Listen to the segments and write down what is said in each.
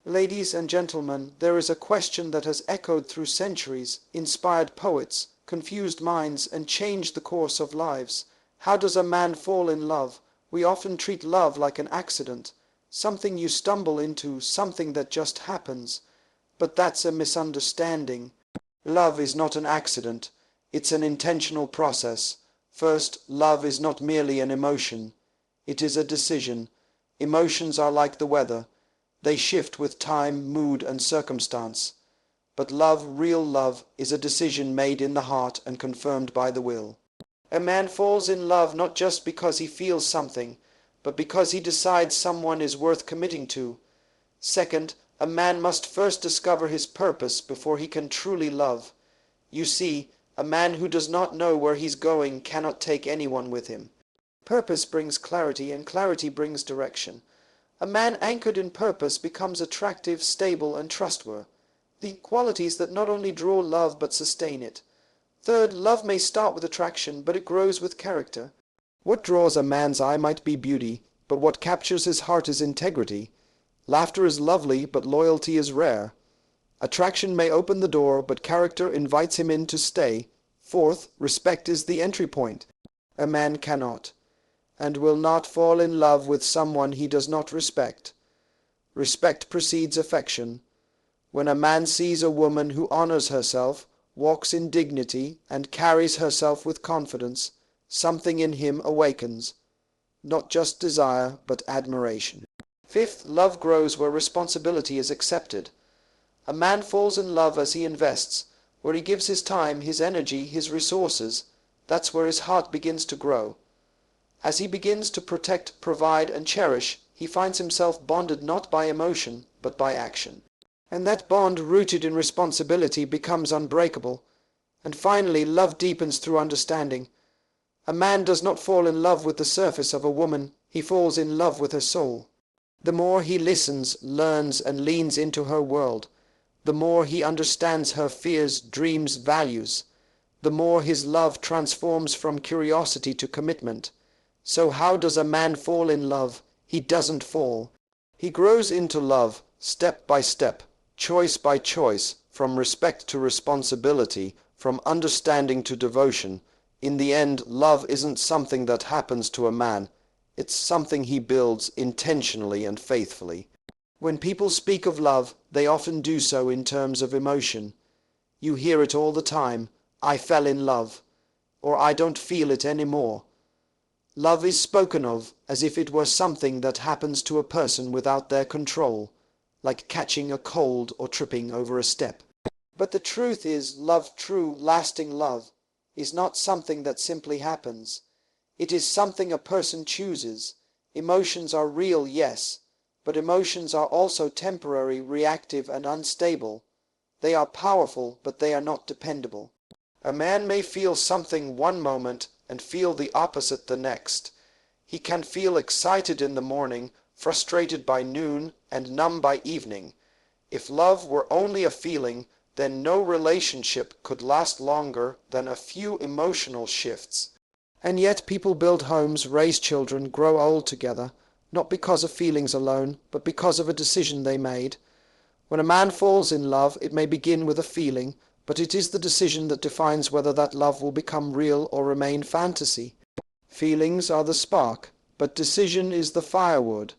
Ladies and gentlemen, there is a question that has echoed through centuries, inspired poets, confused minds, and changed the course of lives. How does a man fall in love? We often treat love like an accident, something you stumble into, something that just happens. But that's a misunderstanding. Love is not an accident, it's an intentional process. First, love is not merely an emotion. It is a decision. Emotions are like the weather. They shift with time, mood, and circumstance. But love, real love, is a decision made in the heart and confirmed by the will. A man falls in love not just because he feels something, but because he decides someone is worth committing to. Second, a man must first discover his purpose before he can truly love. You see, a man who does not know where he's going cannot take anyone with him. Purpose brings clarity, and clarity brings direction. A man anchored in purpose becomes attractive, stable, and trustworthy, the qualities that not only draw love but sustain it. Third, love may start with attraction, but it grows with character. What draws a man's eye might be beauty, but what captures his heart is integrity. Laughter is lovely, but loyalty is rare. Attraction may open the door, but character invites him in to stay. Fourth, respect is the entry point. A man cannot and will not fall in love with someone he does not respect. Respect precedes affection. When a man sees a woman who honors herself, walks in dignity, and carries herself with confidence, something in him awakens, not just desire, but admiration. Fifth, love grows where responsibility is accepted. A man falls in love as he invests, where he gives his time, his energy, his resources. That's where his heart begins to grow. As he begins to protect, provide, and cherish, he finds himself bonded not by emotion, but by action. And that bond, rooted in responsibility, becomes unbreakable. And finally, love deepens through understanding. A man does not fall in love with the surface of a woman, he falls in love with her soul. The more he listens, learns, and leans into her world, the more he understands her fears, dreams, values, the more his love transforms from curiosity to commitment. So how does a man fall in love? He doesn't fall. He grows into love, step by step, choice by choice, from respect to responsibility, from understanding to devotion. In the end, love isn't something that happens to a man. It's something he builds intentionally and faithfully. When people speak of love, they often do so in terms of emotion. You hear it all the time. I fell in love, or I don't feel it anymore. Love is spoken of as if it were something that happens to a person without their control, like catching a cold or tripping over a step. But the truth is, love, true, lasting love, is not something that simply happens. It is something a person chooses. Emotions are real, yes, but emotions are also temporary, reactive, and unstable. They are powerful, but they are not dependable. A man may feel something one moment and feel the opposite the next. He can feel excited in the morning, frustrated by noon, and numb by evening. If love were only a feeling, then no relationship could last longer than a few emotional shifts. And yet people build homes, raise children, grow old together, not because of feelings alone, but because of a decision they made. When a man falls in love, it may begin with a feeling, but it is the decision that defines whether that love will become real or remain fantasy. Feelings are the spark, but decision is the firewood.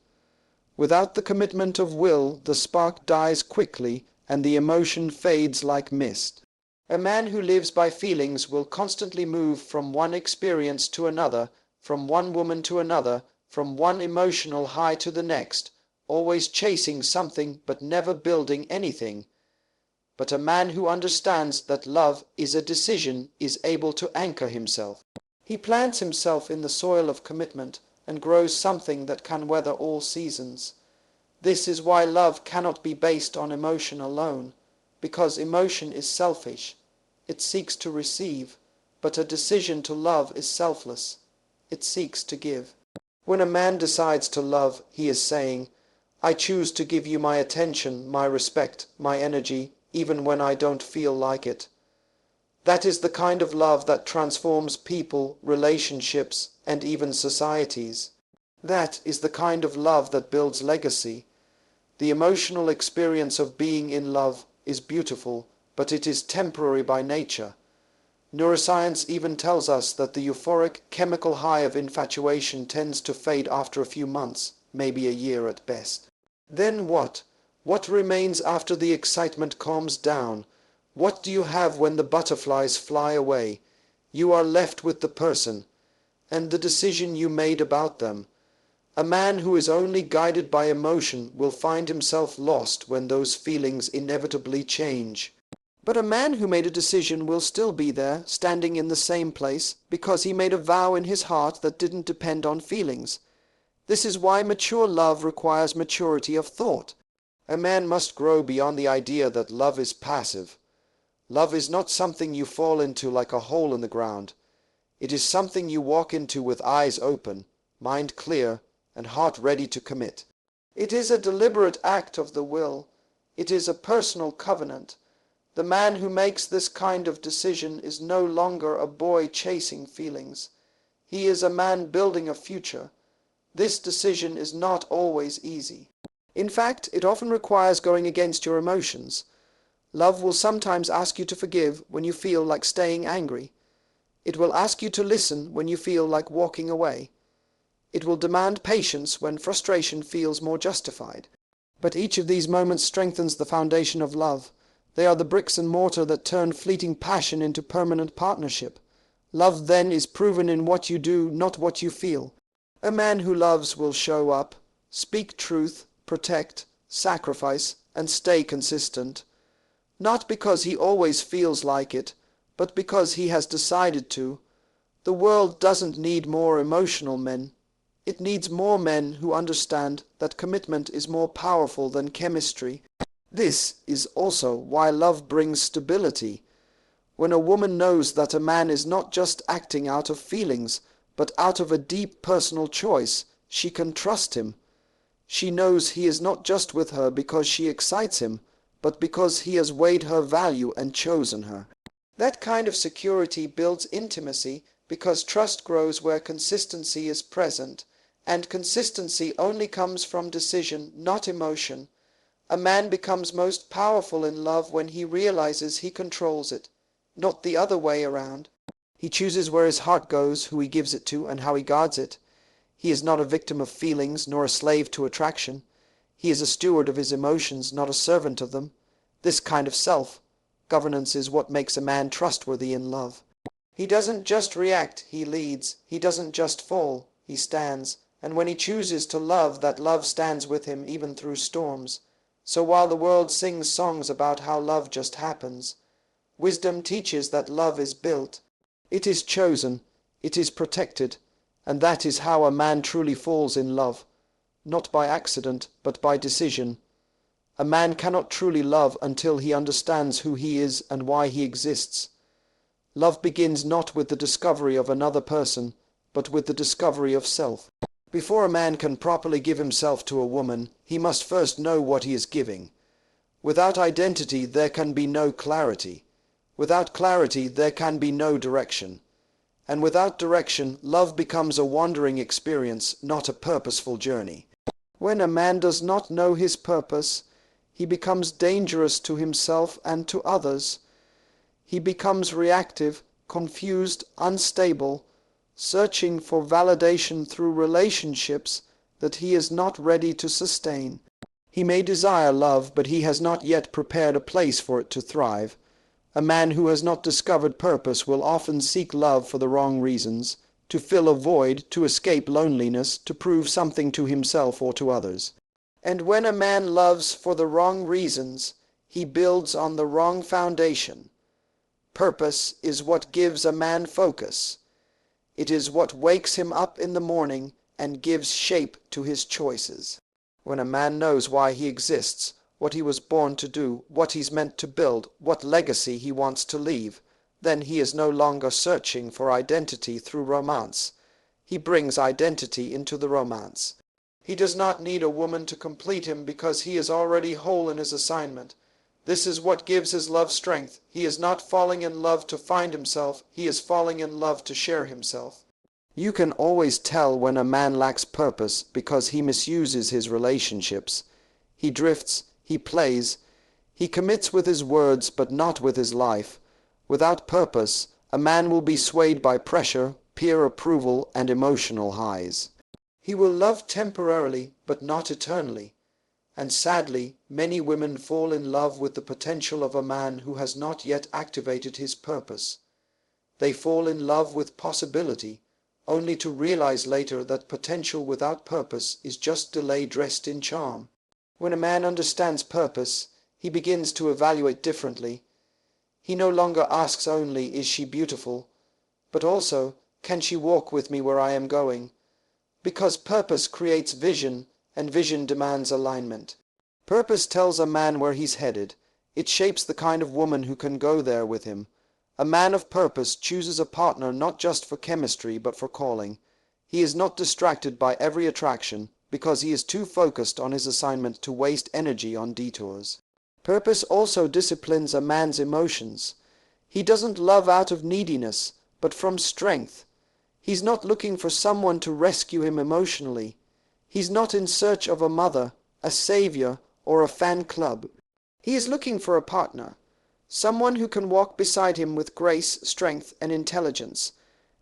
Without the commitment of will, the spark dies quickly, and the emotion fades like mist. A man who lives by feelings will constantly move from one experience to another, from one woman to another, from one emotional high to the next, always chasing something but never building anything. But a man who understands that love is a decision is able to anchor himself. He plants himself in the soil of commitment and grows something that can weather all seasons. This is why love cannot be based on emotion alone, because emotion is selfish. It seeks to receive, but a decision to love is selfless. It seeks to give. When a man decides to love, he is saying, I choose to give you my attention, my respect, my energy, even when I don't feel like it. That is the kind of love that transforms people, relationships, and even societies. That is the kind of love that builds legacy. The emotional experience of being in love is beautiful, but it is temporary by nature. Neuroscience even tells us that the euphoric chemical high of infatuation tends to fade after a few months, maybe a year at best. Then what? What remains after the excitement calms down? What do you have when the butterflies fly away? You are left with the person, and the decision you made about them. A man who is only guided by emotion will find himself lost when those feelings inevitably change. But a man who made a decision will still be there, standing in the same place, because he made a vow in his heart that didn't depend on feelings. This is why mature love requires maturity of thought. A man must grow beyond the idea that love is passive. Love is not something you fall into like a hole in the ground. It is something you walk into with eyes open, mind clear, and heart ready to commit. It is a deliberate act of the will. It is a personal covenant. The man who makes this kind of decision is no longer a boy chasing feelings. He is a man building a future. This decision is not always easy. In fact, it often requires going against your emotions. Love will sometimes ask you to forgive when you feel like staying angry. It will ask you to listen when you feel like walking away. It will demand patience when frustration feels more justified. But each of these moments strengthens the foundation of love. They are the bricks and mortar that turn fleeting passion into permanent partnership. Love then is proven in what you do, not what you feel. A man who loves will show up, speak truth, protect, sacrifice, and stay consistent. Not because he always feels like it, but because he has decided to. The world doesn't need more emotional men. It needs more men who understand that commitment is more powerful than chemistry. This is also why love brings stability. When a woman knows that a man is not just acting out of feelings, but out of a deep personal choice, she can trust him. She knows he is not just with her because she excites him, but because he has weighed her value and chosen her. That kind of security builds intimacy because trust grows where consistency is present, and consistency only comes from decision, not emotion. A man becomes most powerful in love when he realizes he controls it, not the other way around. He chooses where his heart goes, who he gives it to, and how he guards it. He is not a victim of feelings, nor a slave to attraction. He is a steward of his emotions, not a servant of them. This kind of self-governance is what makes a man trustworthy in love. He doesn't just react, he leads. He doesn't just fall, he stands. And when he chooses to love, that love stands with him even through storms. So while the world sings songs about how love just happens, wisdom teaches that love is built. It is chosen, it is protected, and that is how a man truly falls in love. Not by accident, but by decision. A man cannot truly love until he understands who he is and why he exists. Love begins not with the discovery of another person, but with the discovery of self. Before a man can properly give himself to a woman, he must first know what he is giving. Without identity, there can be no clarity. Without clarity, there can be no direction. And without direction, love becomes a wandering experience, not a purposeful journey. When a man does not know his purpose, he becomes dangerous to himself and to others. He becomes reactive, confused, unstable, searching for validation through relationships that he is not ready to sustain. He may desire love, but he has not yet prepared a place for it to thrive. A man who has not discovered purpose will often seek love for the wrong reasons, to fill a void, to escape loneliness, to prove something to himself or to others. And when a man loves for the wrong reasons, he builds on the wrong foundation. Purpose is what gives a man focus. It is what wakes him up in the morning and gives shape to his choices. When a man knows why he exists, what he was born to do, what he's meant to build, what legacy he wants to leave, then he is no longer searching for identity through romance. He brings identity into the romance. He does not need a woman to complete him because he is already whole in his assignment. This is what gives his love strength. He is not falling in love to find himself, he is falling in love to share himself. You can always tell when a man lacks purpose because he misuses his relationships. he drifts, he plays, he commits with his words but not with his life. Without purpose, a man will be swayed by pressure, peer approval, and emotional highs. He will love temporarily but not eternally. And sadly, many women fall in love with the potential of a man who has not yet activated his purpose. They fall in love with possibility, only to realize later that potential without purpose is just delay dressed in charm. When a man understands purpose, he begins to evaluate differently. He no longer asks only, is she beautiful? But also, can she walk with me where I am going? Because purpose creates vision, and vision demands alignment. Purpose tells a man where he's headed. It shapes the kind of woman who can go there with him. A man of purpose chooses a partner not just for chemistry but for calling. He is not distracted by every attraction because he is too focused on his assignment to waste energy on detours. Purpose also disciplines a man's emotions. He doesn't love out of neediness, but from strength. He's not looking for someone to rescue him emotionally. He's not in search of a mother, a savior, or a fan club. He is looking for a partner. Someone who can walk beside him with grace, strength, and intelligence.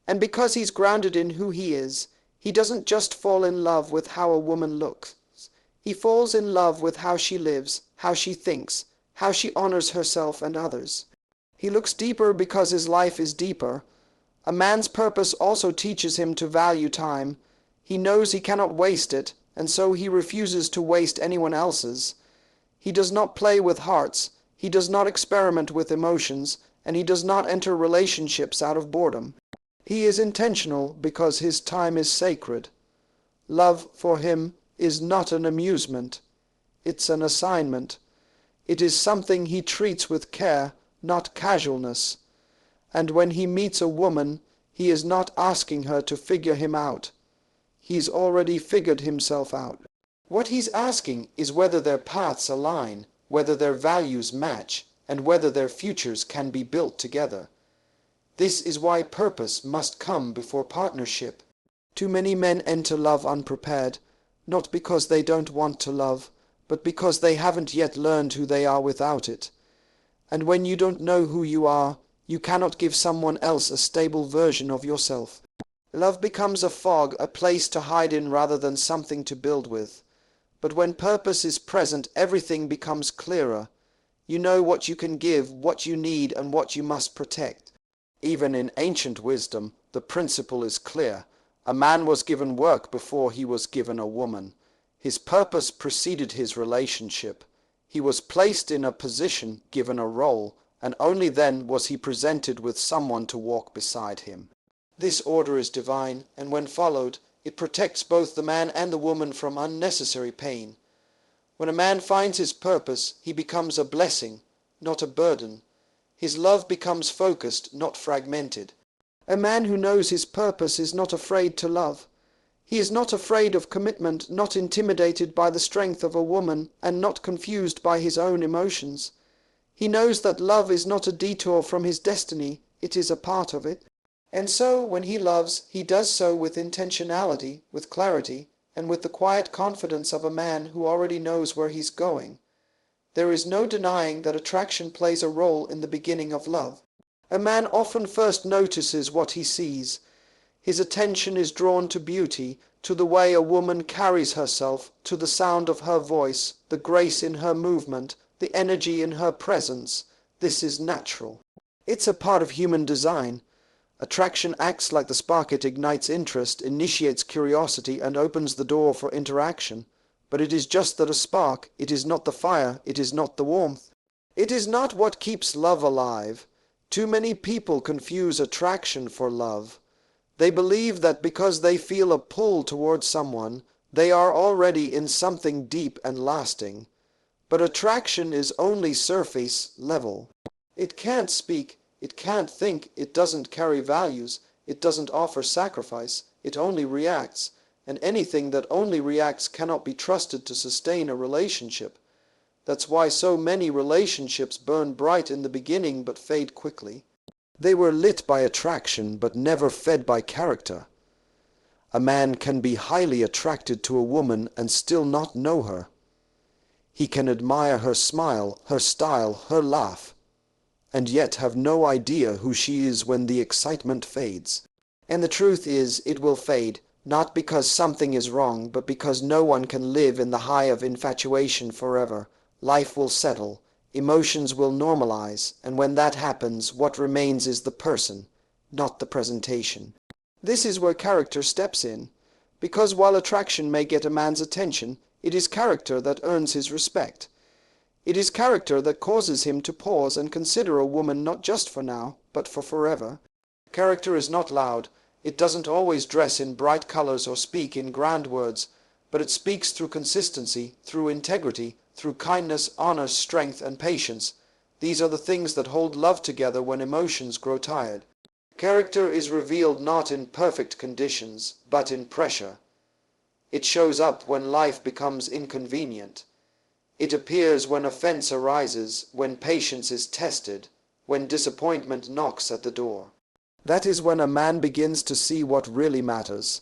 And because he's grounded in who he is, he doesn't just fall in love with how a woman looks. He falls in love with how she lives, how she thinks, how she honors herself and others. He looks deeper because his life is deeper. A man's purpose also teaches him to value time. He knows he cannot waste it, and so he refuses to waste anyone else's. He does not play with hearts. He does not experiment with emotions, and he does not enter relationships out of boredom. He is intentional because his time is sacred. Love for him is not an amusement. It's an assignment. It is something he treats with care, not casualness. And when he meets a woman, he is not asking her to figure him out. He's already figured himself out. What he's asking is whether their paths align, whether their values match, and whether their futures can be built together. This is why purpose must come before partnership. Too many men enter love unprepared, not because they don't want to love, but because they haven't yet learned who they are without it. And when you don't know who you are, you cannot give someone else a stable version of yourself. Love becomes a fog, a place to hide in rather than something to build with. But when purpose is present, everything becomes clearer. You know what you can give, what you need, and what you must protect. Even in ancient wisdom, the principle is clear. A man was given work before he was given a woman. His purpose preceded his relationship. He was placed in a position, given a role, and only then was he presented with someone to walk beside him. This order is divine, and when followed, it protects both the man and the woman from unnecessary pain. When a man finds his purpose, he becomes a blessing, not a burden. His love becomes focused, not fragmented. A man who knows his purpose is not afraid to love. He is not afraid of commitment, not intimidated by the strength of a woman, and not confused by his own emotions. He knows that love is not a detour from his destiny, it is a part of it. And so, when he loves, he does so with intentionality, with clarity, and with the quiet confidence of a man who already knows where he's going. There is no denying that attraction plays a role in the beginning of love. A man often first notices what he sees. His attention is drawn to beauty, to the way a woman carries herself, to the sound of her voice, the grace in her movement, the energy in her presence. This is natural. It's a part of human design. Attraction acts like the spark. It ignites interest, initiates curiosity, and opens the door for interaction. But it is just that, a spark. It is not the fire. It is not the warmth. It is not what keeps love alive. Too many people confuse attraction for love. They believe that because they feel a pull towards someone, they are already in something deep and lasting. But attraction is only surface level. It can't speak. It can't think, it doesn't carry values, it doesn't offer sacrifice, it only reacts, and anything that only reacts cannot be trusted to sustain a relationship. That's why so many relationships burn bright in the beginning but fade quickly. They were lit by attraction but never fed by character. A man can be highly attracted to a woman and still not know her. He can admire her smile, her style, her laugh, and yet have no idea who she is when the excitement fades. And the truth is, it will fade, not because something is wrong, but because no one can live in the high of infatuation forever. Life will settle, emotions will normalize, and when that happens, what remains is the person, not the presentation. This is where character steps in, because while attraction may get a man's attention, it is character that earns his respect. It is character that causes him to pause and consider a woman not just for now, but for forever. Character is not loud. It doesn't always dress in bright colors or speak in grand words, but it speaks through consistency, through integrity, through kindness, honor, strength, and patience. These are the things that hold love together when emotions grow tired. Character is revealed not in perfect conditions, but in pressure. It shows up when life becomes inconvenient. It appears when offense arises, when patience is tested, when disappointment knocks at the door. That is when a man begins to see what really matters.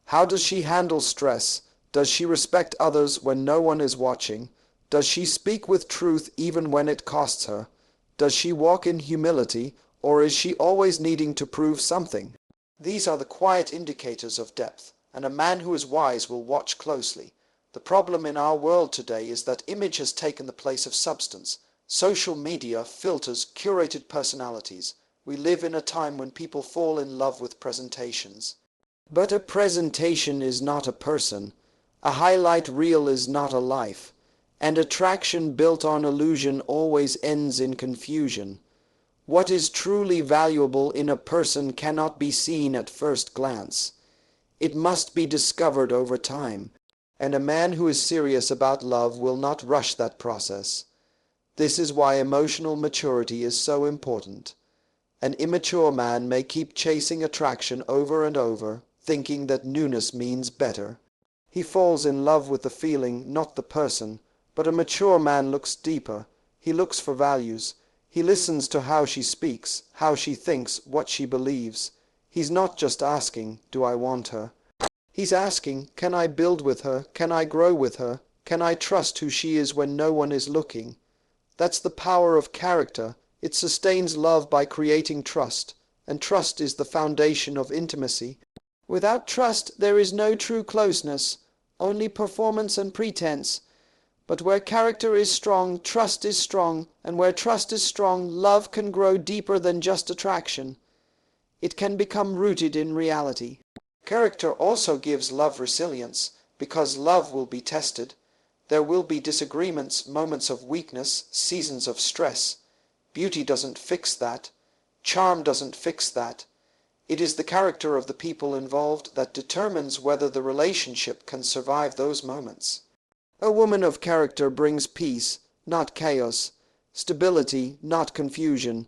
How does she handle stress? Does she respect others when no one is watching? Does she speak with truth even when it costs her? Does she walk in humility, or is she always needing to prove something? These are the quiet indicators of depth, and a man who is wise will watch closely. The problem in our world today is that image has taken the place of substance. Social media filters curated personalities. We live in a time when people fall in love with presentations. But a presentation is not a person. A highlight reel is not a life. And attraction built on illusion always ends in confusion. What is truly valuable in a person cannot be seen at first glance. It must be discovered over time. And a man who is serious about love will not rush that process. This is why emotional maturity is so important. An immature man may keep chasing attraction over and over, thinking that newness means better. He falls in love with the feeling, not the person. But a mature man looks deeper. He looks for values. He listens to how she speaks, how she thinks, what she believes. He's not just asking, do I want her? He's asking, can I build with her? Can I grow with her? Can I trust who she is when no one is looking? That's the power of character. It sustains love by creating trust, and trust is the foundation of intimacy. Without trust there is no true closeness, only performance and pretense. But where character is strong, trust is strong, and where trust is strong, love can grow deeper than just attraction. It can become rooted in reality. Character also gives love resilience, because love will be tested. There will be disagreements, moments of weakness, seasons of stress. Beauty doesn't fix that. Charm doesn't fix that. It is the character of the people involved that determines whether the relationship can survive those moments. A woman of character brings peace, not chaos, stability, not confusion.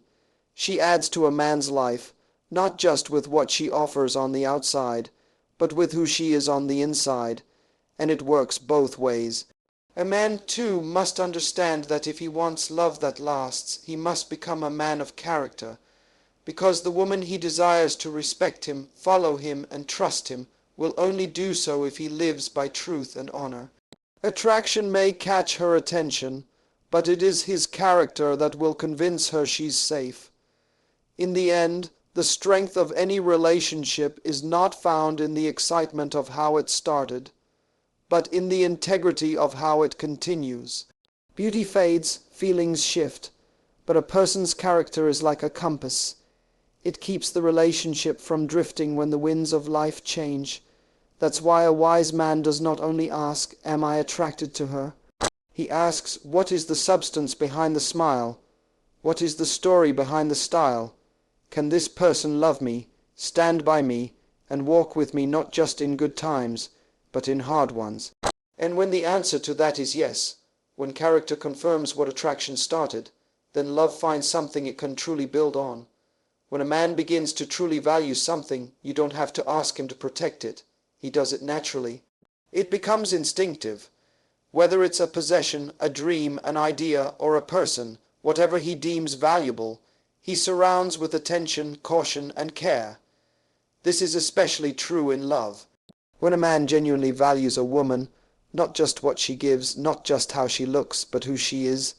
She adds to a man's life, not just with what she offers on the outside, but with who she is on the inside, and it works both ways. A man, too, must understand that if he wants love that lasts, he must become a man of character, because the woman he desires to respect him, follow him, and trust him will only do so if he lives by truth and honor. Attraction may catch her attention, but it is his character that will convince her she's safe. In the end, the strength of any relationship is not found in the excitement of how it started, but in the integrity of how it continues. Beauty fades, feelings shift, but a person's character is like a compass. It keeps the relationship from drifting when the winds of life change. That's why a wise man does not only ask, am I attracted to her? He asks, what is the substance behind the smile? What is the story behind the style? Can this person love me, stand by me, and walk with me not just in good times, but in hard ones? And when the answer to that is yes, when character confirms what attraction started, then love finds something it can truly build on. When a man begins to truly value something, you don't have to ask him to protect it. He does it naturally. It becomes instinctive. Whether it's a possession, a dream, an idea, or a person, whatever he deems valuable, he surrounds with attention, caution, and care. This is especially true in love. When a man genuinely values a woman, Not just what she gives, not just how she looks, but who she is.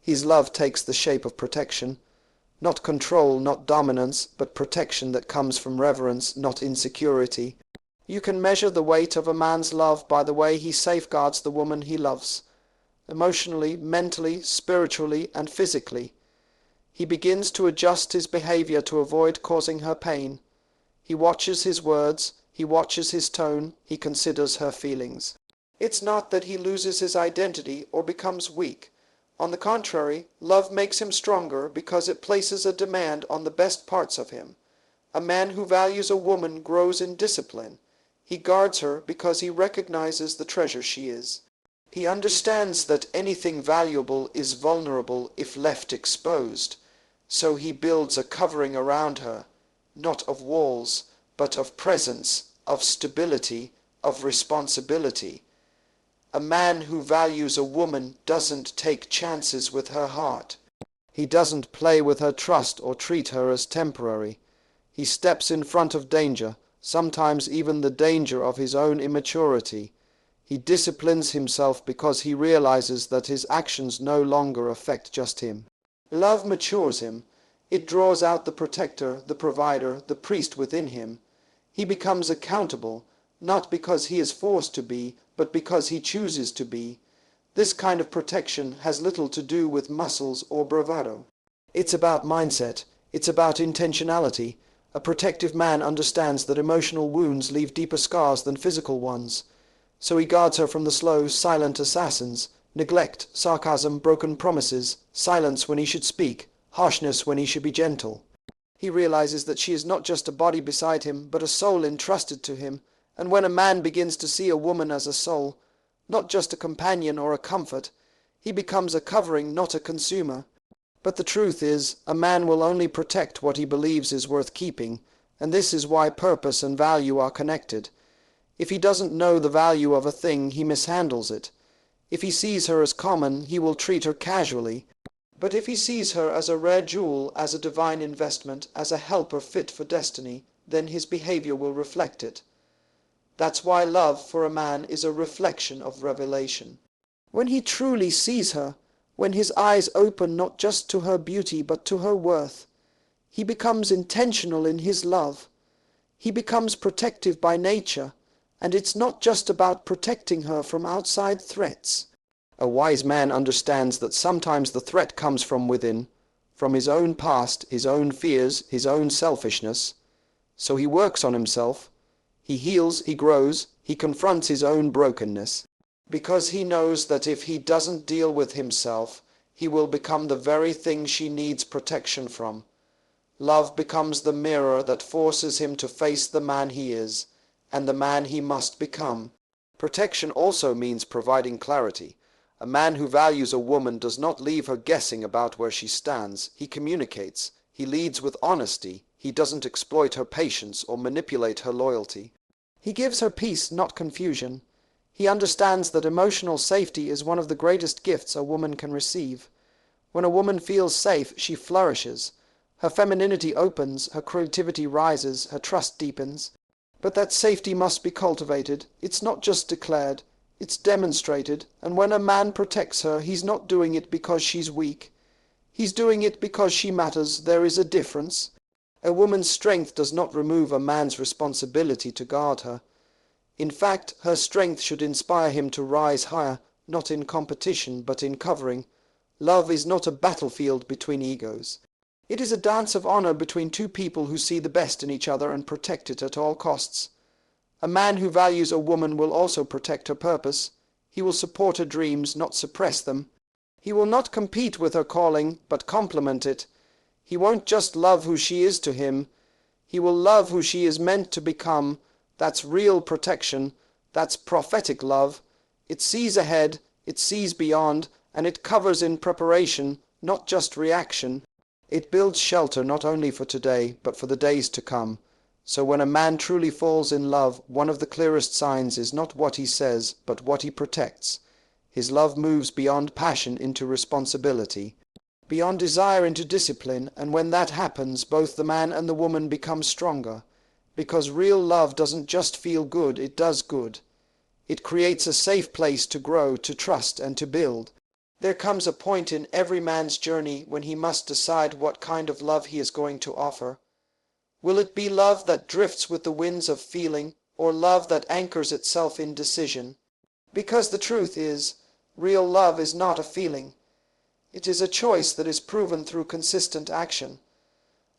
His love takes the shape of protection. Not control, not dominance, but protection that comes from reverence, not insecurity. You can measure the weight of a man's love by the way he safeguards the woman he loves, emotionally, mentally, spiritually, and physically. He begins to adjust his behavior to avoid causing her pain. He watches his words, he watches his tone, he considers her feelings. It's not that he loses his identity or becomes weak. On the contrary, love makes him stronger because it places a demand on the best parts of him. A man who values a woman grows in discipline. He guards her because he recognizes the treasure she is. He understands that anything valuable is vulnerable if left exposed. So he builds a covering around her, not of walls, but of presence, of stability, of responsibility. A man who values a woman doesn't take chances with her heart. He doesn't play with her trust or treat her as temporary. He steps in front of danger, sometimes even the danger of his own immaturity. He disciplines himself because he realizes that his actions no longer affect just him. Love matures him. It draws out the protector, the provider, the priest within him. He becomes accountable, not because he is forced to be, but because he chooses to be. This kind of protection has little to do with muscles or bravado. It's about mindset. It's about intentionality. A protective man understands that emotional wounds leave deeper scars than physical ones. So he guards her from the slow, silent assassins, neglect, sarcasm, broken promises, silence when he should speak, harshness when he should be gentle. He realizes that she is not just a body beside him, but a soul entrusted to him, and when a man begins to see a woman as a soul, not just a companion or a comfort, he becomes a covering, not a consumer. But the truth is, a man will only protect what he believes is worth keeping, and this is why purpose and value are connected. If he doesn't know the value of a thing, he mishandles it. If he sees her as common, he will treat her casually. But if he sees her as a rare jewel, as a divine investment, as a helper fit for destiny, then his behavior will reflect it. That's why love for a man is a reflection of revelation. When he truly sees her, when his eyes open not just to her beauty but to her worth, he becomes intentional in his love. He becomes protective by nature, and it's not just about protecting her from outside threats. A wise man understands that sometimes the threat comes from within, from his own past, his own fears, his own selfishness. So he works on himself. He heals, he grows, he confronts his own brokenness, because he knows that if he doesn't deal with himself, he will become the very thing she needs protection from. Love becomes the mirror that forces him to face the man he is, and the man he must become. Protection also means providing clarity. A man who values a woman does not leave her guessing about where she stands. He communicates. He leads with honesty. He doesn't exploit her patience or manipulate her loyalty. He gives her peace, not confusion. He understands that emotional safety is one of the greatest gifts a woman can receive. When a woman feels safe, she flourishes. Her femininity opens, her creativity rises, her trust deepens. But that safety must be cultivated. It's not just declared. It's demonstrated, and when a man protects her, he's not doing it because she's weak. He's doing it because she matters. There is a difference. A woman's strength does not remove a man's responsibility to guard her. In fact, her strength should inspire him to rise higher, not in competition, but in covering. Love is not a battlefield between egos. It is a dance of honor between two people who see the best in each other and protect it at all costs. A man who values a woman will also protect her purpose. He will support her dreams, not suppress them. He will not compete with her calling, but complement it. He won't just love who she is to him. He will love who she is meant to become. That's real protection. That's prophetic love. It sees ahead, it sees beyond, and it covers in preparation, not just reaction. It builds shelter not only for today, but for the days to come. So when a man truly falls in love, one of the clearest signs is not what he says, but what he protects. His love moves beyond passion into responsibility, beyond desire into discipline, and when that happens, both the man and the woman become stronger. Because real love doesn't just feel good, it does good. It creates a safe place to grow, to trust, and to build. There comes a point in every man's journey when he must decide what kind of love he is going to offer. Will it be love that drifts with the winds of feeling, or love that anchors itself in decision? Because the truth is, real love is not a feeling. It is a choice that is proven through consistent action.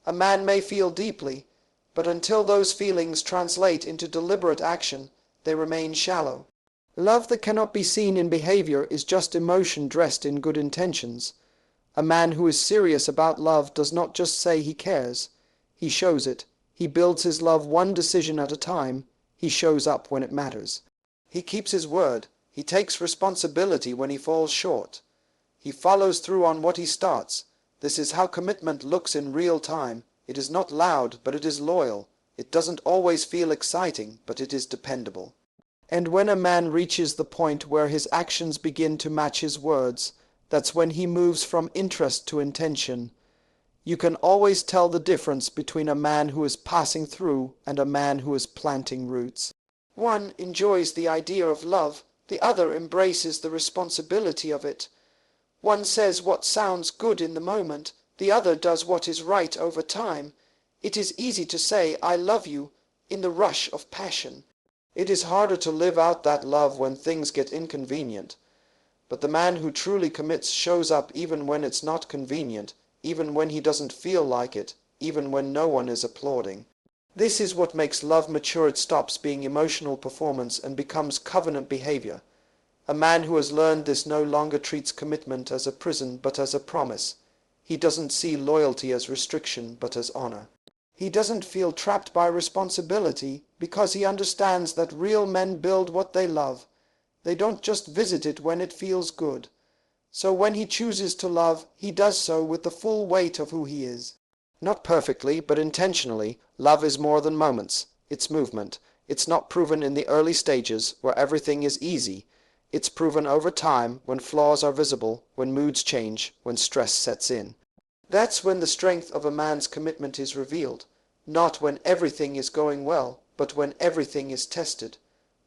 A man may feel deeply, but until those feelings translate into deliberate action, they remain shallow. Love that cannot be seen in behavior is just emotion dressed in good intentions. A man who is serious about love does not just say he cares. He shows it. He builds his love one decision at a time. He shows up when it matters. He keeps his word. He takes responsibility when he falls short. He follows through on what he starts. This is how commitment looks in real time. It is not loud, but it is loyal. It doesn't always feel exciting, but it is dependable. And when a man reaches the point where his actions begin to match his words, that's when he moves from interest to intention. You can always tell the difference between a man who is passing through and a man who is planting roots. One enjoys the idea of love, the other embraces the responsibility of it. One says what sounds good in the moment, the other does what is right over time. It is easy to say, "I love you," in the rush of passion. It is harder to live out that love when things get inconvenient. But the man who truly commits shows up even when it's not convenient, even when he doesn't feel like it, even when no one is applauding. This is what makes love mature. It stops being emotional performance and becomes covenant behavior. A man who has learned this no longer treats commitment as a prison but as a promise. He doesn't see loyalty as restriction but as honor. He doesn't feel trapped by responsibility because he understands that real men build what they love. They don't just visit it when it feels good. So when he chooses to love, he does so with the full weight of who he is. Not perfectly, but intentionally. Love is more than moments. It's movement. It's not proven in the early stages where everything is easy. It's proven over time when flaws are visible, when moods change, when stress sets in. That's when the strength of a man's commitment is revealed. Not when everything is going well, but when everything is tested.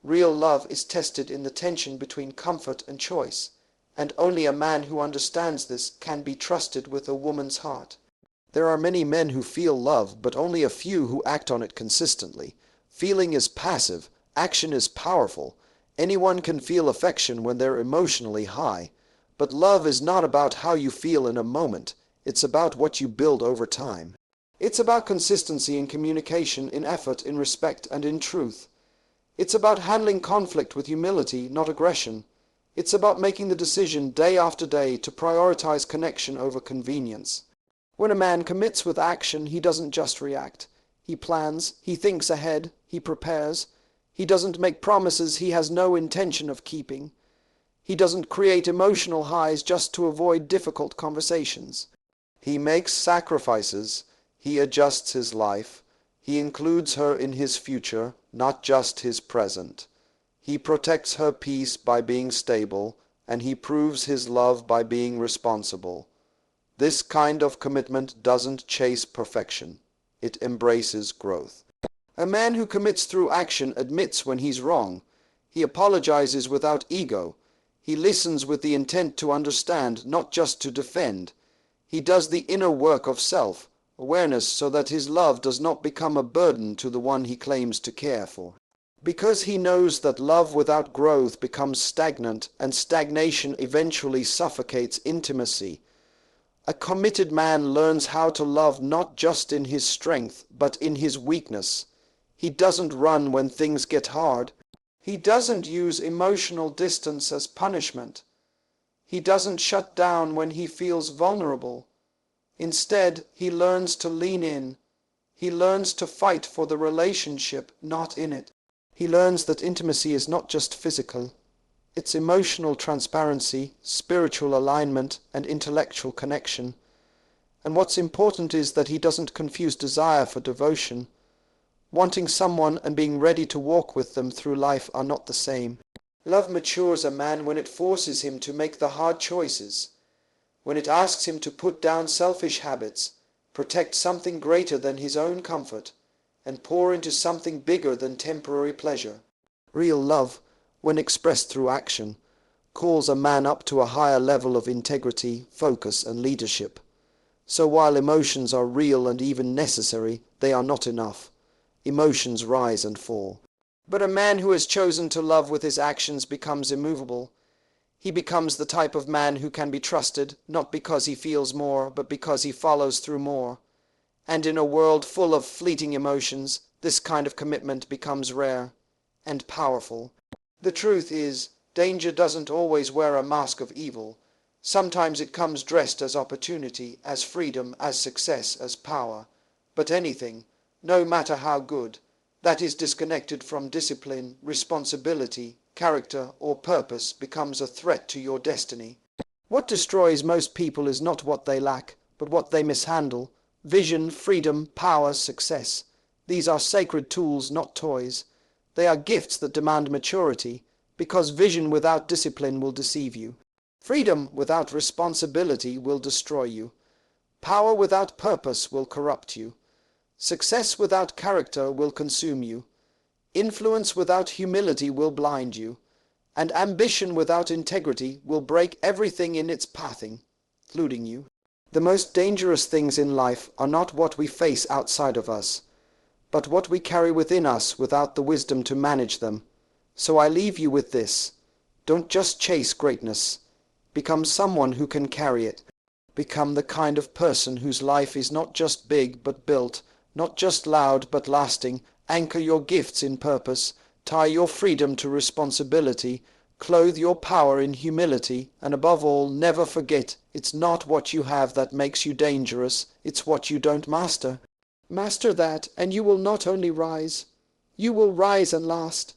Real love is tested in the tension between comfort and choice. And only a man who understands this can be trusted with a woman's heart. There are many men who feel love, but only a few who act on it consistently. Feeling is passive. Action is powerful. Anyone can feel affection when they're emotionally high. But love is not about how you feel in a moment. It's about what you build over time. It's about consistency in communication, in effort, in respect, and in truth. It's about handling conflict with humility, not aggression. It's about making the decision day after day to prioritize connection over convenience. When a man commits with action, he doesn't just react. He plans, he thinks ahead, he prepares. He doesn't make promises he has no intention of keeping. He doesn't create emotional highs just to avoid difficult conversations. He makes sacrifices. He adjusts his life. He includes her in his future, not just his present. He protects her peace by being stable, and he proves his love by being responsible. This kind of commitment doesn't chase perfection. It embraces growth. A man who commits through action admits when he's wrong. He apologizes without ego. He listens with the intent to understand, not just to defend. He does the inner work of self-awareness so that his love does not become a burden to the one he claims to care for. Because he knows that love without growth becomes stagnant, and stagnation eventually suffocates intimacy. A committed man learns how to love not just in his strength, but in his weakness. He doesn't run when things get hard. He doesn't use emotional distance as punishment. He doesn't shut down when he feels vulnerable. Instead, he learns to lean in. He learns to fight for the relationship, not in it. He learns that intimacy is not just physical. It's emotional transparency, spiritual alignment, and intellectual connection. And what's important is that he doesn't confuse desire for devotion. Wanting someone and being ready to walk with them through life are not the same. Love matures a man when it forces him to make the hard choices, when it asks him to put down selfish habits, protect something greater than his own comfort, and pour into something bigger than temporary pleasure. Real love, when expressed through action, calls a man up to a higher level of integrity, focus, and leadership. So while emotions are real and even necessary, they are not enough. Emotions rise and fall. But a man who has chosen to love with his actions becomes immovable. He becomes the type of man who can be trusted, not because he feels more, but because he follows through more. And in a world full of fleeting emotions, this kind of commitment becomes rare and powerful. The truth is, danger doesn't always wear a mask of evil. Sometimes it comes dressed as opportunity, as freedom, as success, as power. But anything, no matter how good, that is disconnected from discipline, responsibility, character, or purpose becomes a threat to your destiny. What destroys most people is not what they lack, but what they mishandle. Vision, freedom, power, success. These are sacred tools, not toys. They are gifts that demand maturity, because vision without discipline will deceive you. Freedom without responsibility will destroy you. Power without purpose will corrupt you. Success without character will consume you. Influence without humility will blind you. And ambition without integrity will break everything in its pathing, including you. The most dangerous things in life are not what we face outside of us, but what we carry within us without the wisdom to manage them. So I leave you with this. Don't just chase greatness. Become someone who can carry it. Become the kind of person whose life is not just big but built, not just loud but lasting. Anchor your gifts in purpose. Tie your freedom to responsibility. Clothe your power in humility. And above all, never forget, it's not what you have that makes you dangerous. It's what you don't master. Master that, and you will not only rise, you will rise and last.